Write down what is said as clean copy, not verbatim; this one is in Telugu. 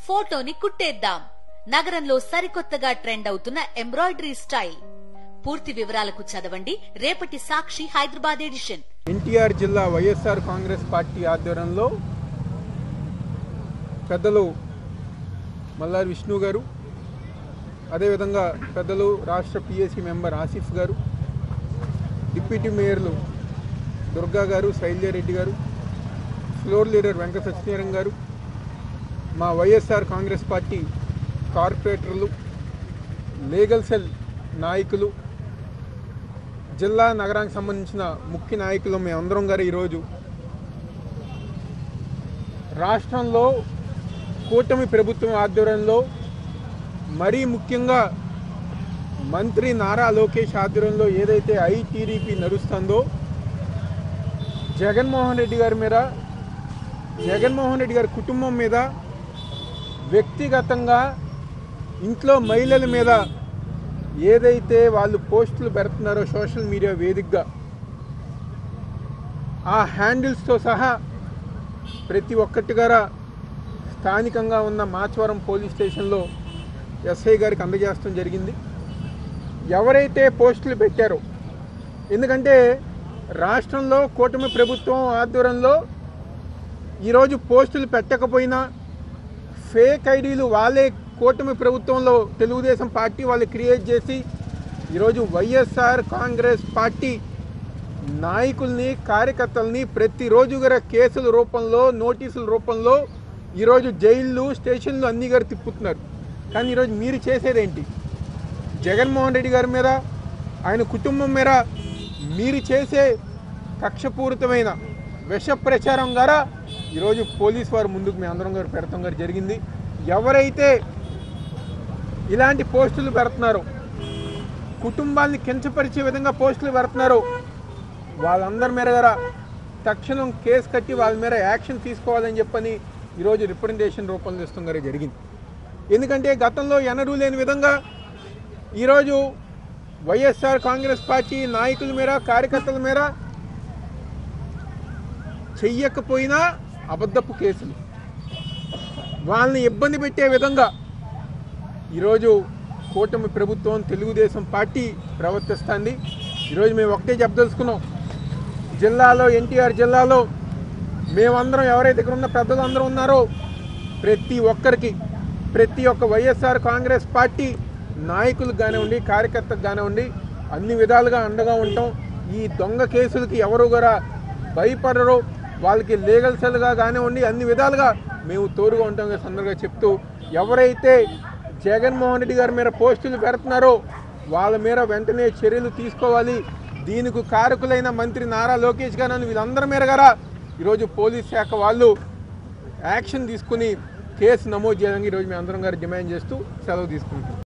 ఫోటోని కుట్టేద్దాం. నగరంలో సరికొత్తగా ట్రెండ్ అవుతున్న ఎంబ్రాయిడరీ స్టైల్. పూర్తి వివరాలకు చదవండి రేపటి సాక్షి హైదరాబాద్ ఎడిషన్. ఎన్టీఆర్ జిల్లా వైఎస్ఆర్ కాంగ్రెస్ పార్టీ ఆధ్వర్యంలో పెద్దలు మల్లారి విష్ణు గారు, అదేవిధంగా పెద్దలు రాష్ట్ర పిఎసి మెంబర్ ఆసిఫ్ గారు, డిప్యూటీ మేయర్లు దుర్గా గారు, శైల్యారెడ్డి గారు, ఫ్లోర్ లీడర్ వెంకట సత్యనారాయణ గారు, మా వైఎస్ఆర్ కాంగ్రెస్ పార్టీ కార్పొరేటర్లు, లీగల్ సెల్ నాయకులు, జిల్లా నగరానికి సంబంధించిన ముఖ్య నాయకులు మేమందరం గారు ఈరోజు రాష్ట్రంలో కూటమి ప్రభుత్వం ఆధ్వర్యంలో మరీ ముఖ్యంగా మంత్రి నారా లోకేష్ ఆధ్వర్యంలో ఏదైతే ఐటీడీపీ నడుస్తుందో జగన్మోహన్ రెడ్డి గారి మీద, జగన్మోహన్ రెడ్డి గారి కుటుంబం మీద, వ్యక్తిగతంగా ఇంట్లో మహిళల మీద ఏదైతే వాళ్ళు పోస్టులు పెడుతున్నారో సోషల్ మీడియా వేదికగా ఆ హ్యాండిల్స్తో సహా ప్రతి ఒక్కటి గారా స్థానికంగా ఉన్న మాచవరం పోలీస్ స్టేషన్లో ఎస్ఐ గారికి అందజేయడం జరిగింది. ఎవరైతే పోస్టులు పెట్టారో, ఎందుకంటే రాష్ట్రంలో కూటమి ప్రభుత్వం ఆధ్వర్యంలో ఈరోజు పోస్టులు పెట్టకపోయినా ఫేక్ ఐడీలు వాళ్ళే కూటమి ప్రభుత్వంలో తెలుగుదేశం పార్టీ వాళ్ళు క్రియేట్ చేసి ఈరోజు వైఎస్ఆర్ కాంగ్రెస్ పార్టీ నాయకుల్ని, కార్యకర్తల్ని ప్రతిరోజు గారు కేసుల రూపంలో, నోటీసుల రూపంలో ఈరోజు జైళ్ళు, స్టేషన్లు అన్నీ గారు తిప్పుతున్నారు. కానీ ఈరోజు మీరు చేసేదేంటి? జగన్మోహన్ రెడ్డి గారి మీద, ఆయన కుటుంబం మీద మీరు చేసే కక్షపూరితమైన విష ప్రచారం ద్వారా ఈరోజు పోలీసు వారు ముందుకు మేము అందరం గారు పెడతాం గారు జరిగింది. ఎవరైతే ఇలాంటి పోస్టులు పెడుతున్నారో, కుటుంబాన్ని కించపరిచే విధంగా పోస్టులు పెడుతున్నారో వాళ్ళందరి మీద గారా తక్షణం కేసు కట్టి వాళ్ళ మీద యాక్షన్ తీసుకోవాలని చెప్పని ఈరోజు రిప్రజెంటేషన్ రూపంలో ఇస్తాం గారు జరిగింది. ఎందుకంటే గతంలో ఎన్నడూ లేని విధంగా ఈరోజు వైఎస్ఆర్ కాంగ్రెస్ పార్టీ నాయకుల మీద, కార్యకర్తల మీద చెయ్యకపోయినా అబద్ధపు కేసులు, వాళ్ళని ఇబ్బంది పెట్టే విధంగా ఈరోజు కూటమి ప్రభుత్వం, తెలుగుదేశం పార్టీ ప్రవర్తిస్తుంది. ఈరోజు మేము ఒకటే చెప్పదలుచుకున్నాం, జిల్లాలో, ఎన్టీఆర్ జిల్లాలో మేమందరం ఎవరైతే ఇక్కడ ఉన్న పెద్దలందరూ ఉన్నారో ప్రతి ఒక్కరికి, ప్రతి ఒక్క వైఎస్ఆర్ కాంగ్రెస్ పార్టీ నాయకులకు కానివ్వండి, కార్యకర్తకు కానివ్వండి అన్ని విధాలుగా అండగా ఉంటాం. ఈ దొంగ కేసులకి ఎవరు కూడా భయపడరు. వాళ్ళకి లీగల్ సెల్గా కానివ్వండి అన్ని విధాలుగా మేము తోడుగా ఉంటాం సందర్భంగా చెప్తూ, ఎవరైతే జగన్మోహన్ రెడ్డి గారి మీద పోస్టులు పెడుతున్నారో వాళ్ళ మీద వెంటనే చర్యలు తీసుకోవాలి. దీనికి కారకులైన మంత్రి నారా లోకేష్ గారు వీళ్ళందరి మీద గారా ఈరోజు పోలీస్ శాఖ వాళ్ళు యాక్షన్ తీసుకుని కేసు నమోదు చేయాలని ఈరోజు మేము అందరం గారు డిమాండ్ చేస్తూ సెలవు తీసుకుంటాం.